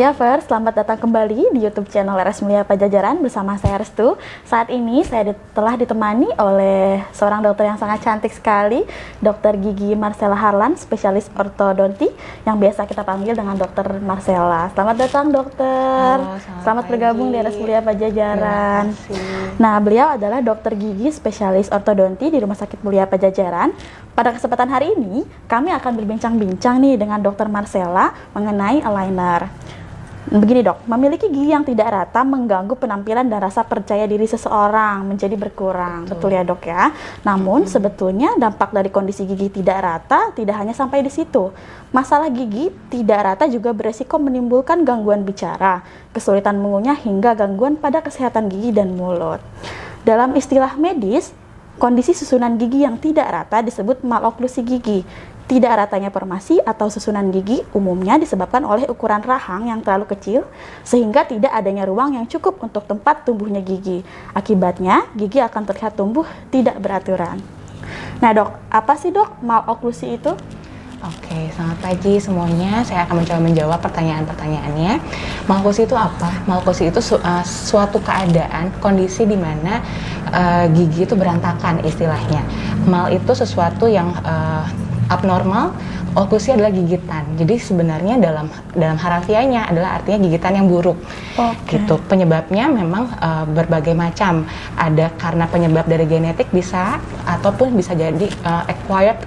Muliavers, selamat datang kembali di YouTube channel RS Mulia Pajajaran bersama saya Restu. Saat ini saya telah ditemani oleh seorang dokter yang sangat cantik sekali, Dr. Gigi Marcella Harlan, spesialis ortodonti yang biasa kita panggil dengan Dr. Marcella. Selamat datang dokter. Halo, selamat bergabung di RS Mulia Pajajaran. Nah, beliau adalah Dr. Gigi spesialis ortodonti di Rumah Sakit Mulia Pajajaran. Pada kesempatan hari ini, kami akan berbincang-bincang nih dengan Dr. Marcella mengenai aligner. Begini dok, memiliki gigi yang tidak rata mengganggu penampilan dan rasa percaya diri seseorang menjadi berkurang. Betul ya dok ya. Namun sebetulnya dampak dari kondisi gigi tidak rata tidak hanya sampai di situ. Masalah gigi tidak rata juga beresiko menimbulkan gangguan bicara, kesulitan mengunyah hingga gangguan pada kesehatan gigi dan mulut. Dalam istilah medis, kondisi susunan gigi yang tidak rata disebut maloklusi gigi. Tidak ratanya formasi atau susunan gigi umumnya disebabkan oleh ukuran rahang yang terlalu kecil sehingga tidak adanya ruang yang cukup untuk tempat tumbuhnya gigi. Akibatnya, gigi akan terlihat tumbuh tidak beraturan. Nah dok, apa sih dok maloklusi itu? Oke, selamat pagi semuanya. Saya akan mencoba menjawab pertanyaan-pertanyaannya. Maloklusi itu apa? Maloklusi itu suatu keadaan, kondisi di mana gigi itu berantakan istilahnya. Mal itu sesuatu yang abnormal, oklusi adalah gigitan. Jadi sebenarnya dalam harafiahnya adalah artinya gigitan yang buruk. Gitu. Penyebabnya memang berbagai macam. Ada karena penyebab dari genetik bisa, ataupun bisa jadi acquired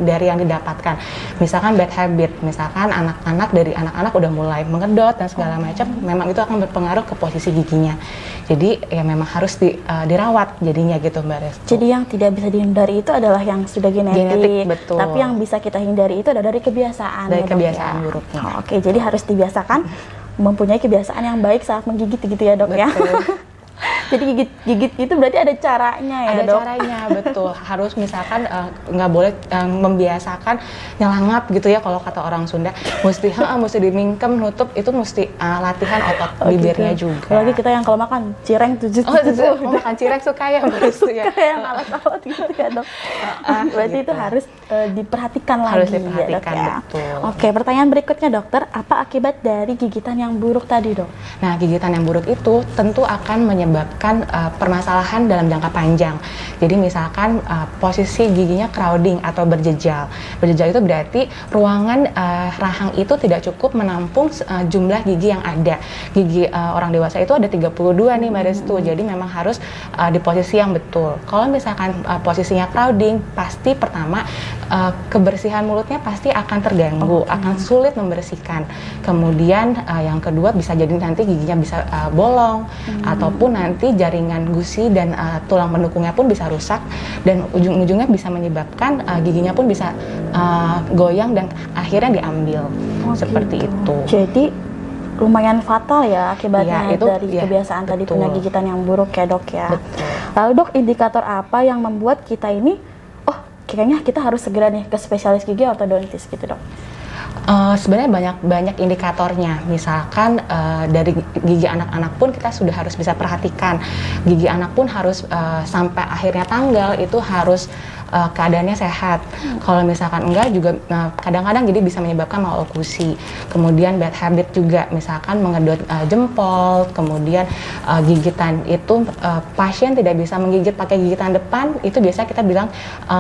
dari yang didapatkan. Misalkan bad habit, misalkan anak-anak udah mulai mengedot dan segala macam, memang itu akan berpengaruh ke posisi giginya. Jadi ya memang harus dirawat jadinya gitu Mbak Restu. Jadi yang tidak bisa dihindari itu adalah yang sudah genetik, betul. Tapi yang bisa kita hindari itu adalah dari kebiasaan. Dari kebiasaan buruknya. Oke, jadi harus dibiasakan mempunyai kebiasaan yang baik saat menggigit gitu ya dok. Betul. Ya. Jadi gigit itu berarti ada caranya ya ada dok? Ada caranya, betul. Harus misalkan nggak boleh membiasakan nyelangap gitu ya kalau kata orang Sunda. Mesti dimingkem, nutup, itu mesti latihan otot bibirnya gitu. juga. Apalagi kita yang kalau makan cireng makan cireng suka ya begitu ya. Kayak yang alat-alat gitu ya dok. Berarti gitu. Itu harus diperhatikan harus lagi diperhatikan, ya dok ya. betul. Oke, pertanyaan berikutnya dokter, apa akibat dari gigitan yang buruk tadi dok? Nah, gigitan yang buruk itu tentu akan menyebabkan permasalahan dalam jangka panjang. Jadi misalkan posisi giginya crowding atau berjejal. Berjejal itu berarti ruangan rahang itu tidak cukup menampung jumlah gigi yang ada. Gigi orang dewasa itu ada 32 nih Mbak Restu. Jadi memang harus di posisi yang betul. Kalau misalkan posisinya crowding, pasti pertama kebersihan mulutnya pasti akan terganggu, akan sulit membersihkan. Kemudian yang kedua bisa jadi nanti giginya bisa bolong ataupun nanti jaringan gusi dan tulang pendukungnya pun bisa rusak dan ujung-ujungnya bisa menyebabkan giginya pun bisa goyang dan akhirnya diambil. Seperti itu. Jadi lumayan fatal ya akibatnya ya, itu, dari kebiasaan tadi punya gigitan yang buruk ya dok ya. Betul. Lalu dok, indikator apa yang membuat kita ini kayaknya kita harus segera nih ke spesialis gigi ortodontis gitu dok? Sebenarnya banyak indikatornya. Misalkan dari gigi anak-anak pun kita sudah harus bisa perhatikan. Gigi anak pun harus sampai akhirnya tanggal itu harus keadaannya sehat. Kalau misalkan enggak juga kadang-kadang jadi bisa menyebabkan maloklusi. Kemudian bad habit juga, misalkan mengedot jempol, kemudian gigitan itu pasien tidak bisa menggigit pakai gigitan depan, itu biasa kita bilang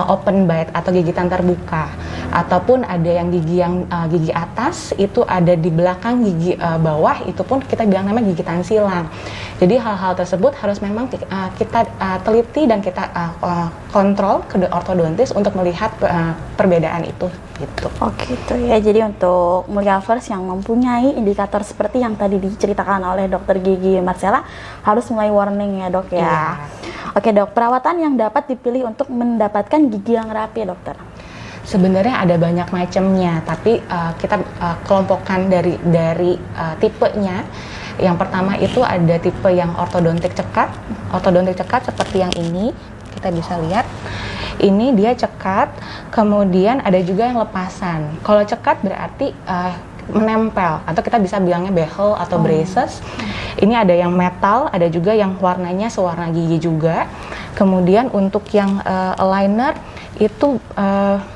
open bite atau gigitan terbuka. Ataupun ada yang gigi atas itu ada di belakang gigi bawah, itu pun kita bilang namanya gigitan silang. Jadi hal-hal tersebut harus memang kita teliti dan kita kontrol ke ortodontis untuk melihat perbedaan itu gitu. Oh gitu ya. Jadi untuk Muliavers yang mempunyai indikator seperti yang tadi diceritakan oleh Dr. Gigi Marcella harus mulai warning ya dok ya. Iya. Oke dok, perawatan yang dapat dipilih untuk mendapatkan gigi yang rapi ya dokter? Sebenarnya ada banyak macamnya, tapi kita kelompokkan dari tipenya. Yang pertama itu ada tipe yang ortodontik cekat. Ortodontik cekat seperti yang ini, kita bisa lihat. Ini dia cekat, kemudian ada juga yang lepasan. Kalau cekat berarti menempel, atau kita bisa bilangnya bevel atau braces. Ini ada yang metal, ada juga yang warnanya sewarna gigi juga. Kemudian untuk yang aligner itu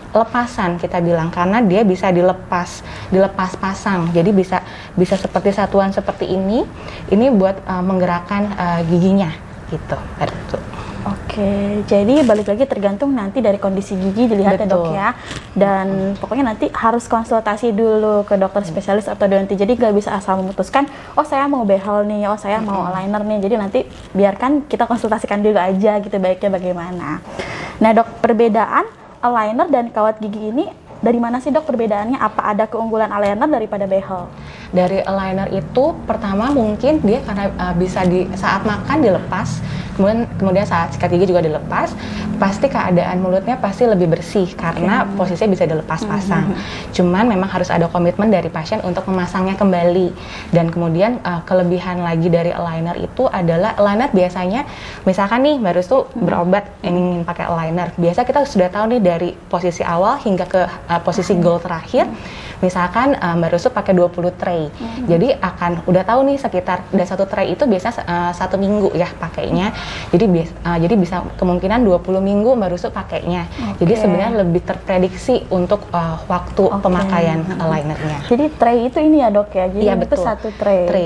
lepasan kita bilang, karena dia bisa dilepas pasang. Jadi bisa seperti satuan seperti ini. Ini buat menggerakkan giginya gitu. Oke, jadi balik lagi tergantung nanti dari kondisi gigi dilihat ya dok ya. Dan pokoknya nanti harus konsultasi dulu ke dokter spesialis ortodonti. Jadi nggak bisa asal memutuskan, oh saya mau behel nih, oh saya mau aligner nih. Jadi nanti biarkan kita konsultasikan dulu aja gitu baiknya bagaimana. Nah dok, perbedaan aligner dan kawat gigi ini dari mana sih dok perbedaannya? Apa ada keunggulan aligner daripada behel? Dari aligner itu pertama mungkin dia karena bisa saat makan dilepas, kemudian saat sikat gigi juga dilepas, pasti keadaan mulutnya pasti lebih bersih karena posisinya bisa dilepas pasang. Cuman memang harus ada komitmen dari pasien untuk memasangnya kembali. Dan kemudian kelebihan lagi dari aligner itu adalah aligner biasanya misalkan nih baru tuh berobat ingin pakai aligner, biasa kita sudah tahu nih dari posisi awal hingga ke posisi goal terakhir. Misalkan Mbak Rusu pakai 20 tray, jadi udah tahu nih sekitar dari satu tray itu biasa 1 minggu ya pakainya. Jadi bisa kemungkinan 20 minggu Mbak Rusu pakainya. Jadi sebenarnya lebih terprediksi untuk waktu pemakaian alignernya. Jadi tray itu ini ya dok ya? Jadi iya, itu betul.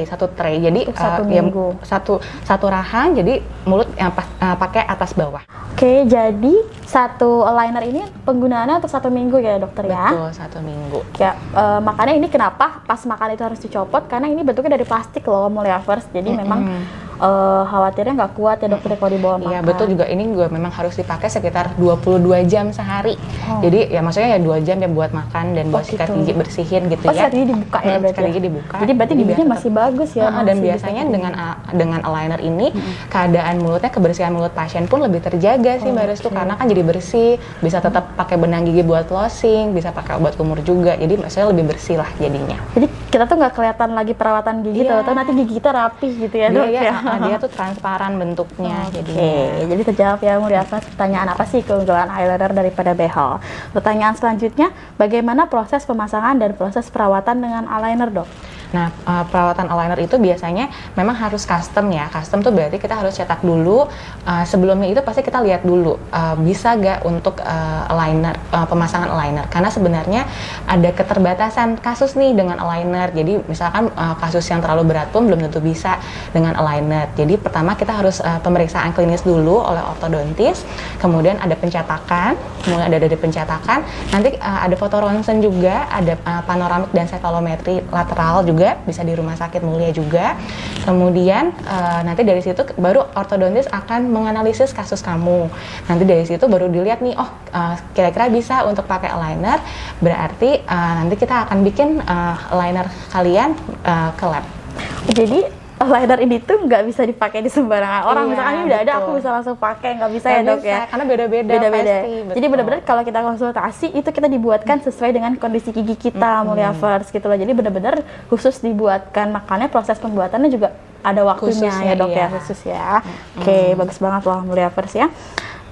satu tray. Jadi minggu. Satu rahang, jadi mulut yang pakai atas bawah. Oke, jadi satu aligner ini penggunaannya untuk 1 minggu ya dokter ya? Betul, 1 minggu. Ya, makanya ini kenapa pas makan itu harus dicopot, karena ini bentuknya dari plastik loh, Muliavers. Jadi memang khawatirnya nggak kuat ya dokter kalau dibawa makan. Iya betul, juga ini juga memang harus dipakai sekitar 22 jam sehari. Jadi ya maksudnya ya 2 jam ya buat makan dan buat sikat gigi bersihin gitu ya. Sikat gigi dibuka ya berarti. Sikat gigi dibuka. Jadi berarti giginya masih bagus ya. Dan biasanya dengan aligner ini keadaan mulutnya, kebersihan mulut pasien pun lebih terjaga sih Mbak Restu, karena kan jadi bersih, bisa tetap pakai benang gigi buat flossing, bisa pakai obat kumur juga. Jadi maksudnya lebih bersih lah jadinya. Jadi kita tuh nggak kelihatan lagi perawatan gigi, tahu-tahu nanti gigi kita rapih gitu ya dok ya. Dia tuh transparan bentuknya. Jadi terjawab ya Muliavers, pertanyaan apa sih keunggulan eyeliner daripada behel. Pertanyaan selanjutnya, bagaimana proses pemasangan dan proses perawatan dengan eyeliner dok? Nah, perawatan aligner itu biasanya memang harus custom ya. Custom tuh berarti kita harus cetak dulu. Sebelumnya itu pasti kita lihat dulu bisa gak untuk aligner, pemasangan aligner. Karena sebenarnya ada keterbatasan kasus nih dengan aligner. Jadi misalkan kasus yang terlalu berat pun belum tentu bisa dengan aligner. Jadi pertama kita harus pemeriksaan klinis dulu oleh ortodontis. Kemudian ada pencetakan. Kemudian ada dari pencetakan. Nanti ada foto ronsen juga, ada panoramik dan cefalometri lateral juga. Bisa di rumah sakit Mulia juga. Kemudian nanti dari situ baru ortodontis akan menganalisis kasus kamu. Nanti dari situ baru dilihat nih, kira-kira bisa untuk pakai aligner. Berarti nanti kita akan bikin aligner kalian ke lab. Jadi aligner ini tuh nggak bisa dipakai di sembarangan orang. Misalkan ini udah ada, aku bisa langsung pakai, nggak bisa ya dok ya? Karena beda-beda. Pasti, jadi benar-benar kalau kita konsultasi itu kita dibuatkan sesuai dengan kondisi gigi kita, Muliavers gitu loh. Jadi benar-benar khusus dibuatkan, makanya proses pembuatannya juga ada waktunya ya dok ya, khusus ya. Oke, bagus banget loh Muliavers ya.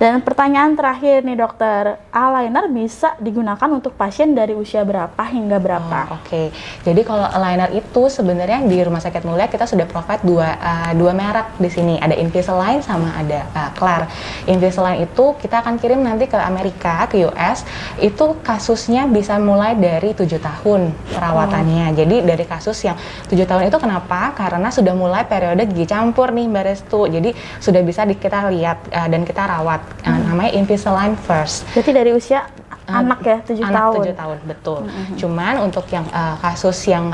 Dan pertanyaan terakhir nih dokter, aligner bisa digunakan untuk pasien dari usia berapa hingga berapa? Jadi kalau aligner itu sebenarnya di Rumah Sakit Mulia kita sudah provide dua merek di sini, ada Invisalign sama ada Klar. Invisalign itu kita akan kirim nanti ke Amerika, ke US. Itu kasusnya bisa mulai dari 7 tahun perawatannya. Jadi dari kasus yang 7 tahun itu kenapa? Karena sudah mulai periode gigi campur nih Mbak Restu. Jadi sudah bisa kita lihat dan kita rawat. Namanya Invisalign First. Jadi dari usia anak ya, 7 tahun. Anak 7 tahun, betul. Cuman untuk yang kasus yang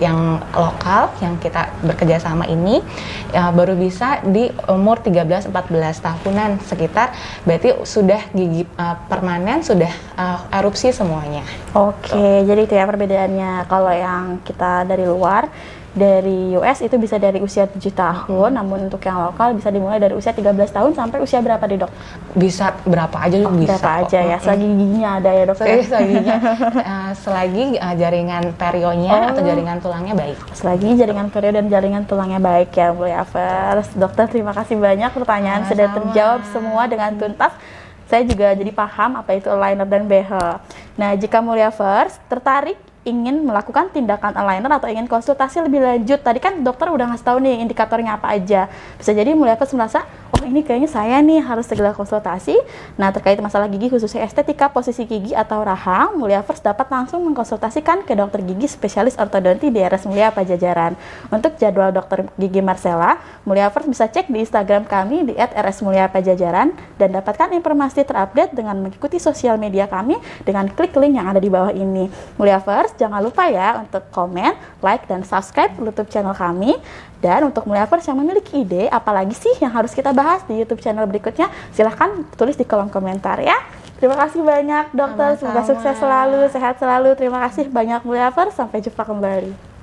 yang lokal yang kita bekerja sama ini baru bisa di umur 13-14 tahunan sekitar, berarti sudah gigi permanen, sudah erupsi semuanya. Jadi itu ya perbedaannya. Kalau yang kita dari luar, dari US itu bisa dari usia 7 tahun, namun untuk yang lokal bisa dimulai dari usia 13 tahun sampai usia berapa nih dok? Bisa berapa aja bisa. Berapa aja ya, selagi giginya ada ya dok? Selagi jaringan perionya atau jaringan tulangnya baik. Selagi jaringan perio dan jaringan tulangnya baik ya Muliavers. Dokter terima kasih banyak, pertanyaan sudah terjawab semua dengan tuntas. Saya juga jadi paham apa itu aligner dan behel. Nah jika Muliavers tertarik ingin melakukan tindakan aligner atau ingin konsultasi lebih lanjut, tadi kan dokter udah ngasih tahu nih indikatornya apa aja. Bisa jadi Muliafers merasa, oh ini kayaknya saya nih harus segera konsultasi. Nah, terkait masalah gigi khususnya estetika, posisi gigi atau rahang, Muliafers dapat langsung mengkonsultasikan ke dokter gigi spesialis ortodonti di RS Mulia Pajajaran. Untuk jadwal dokter gigi Marcella, Muliafers bisa cek di Instagram kami di @rsmuliapajajaran dan dapatkan informasi terupdate dengan mengikuti sosial media kami dengan klik link yang ada di bawah ini. Muliafers, jangan lupa ya untuk komen, like, dan subscribe YouTube channel kami. Dan untuk Muliafers yang memiliki ide, apalagi sih yang harus kita bahas di YouTube channel berikutnya, silahkan tulis di kolom komentar ya. Terima kasih banyak dokter, semoga Sama-sama. sukses selalu, sehat selalu. Terima kasih banyak Muliafers, sampai jumpa kembali.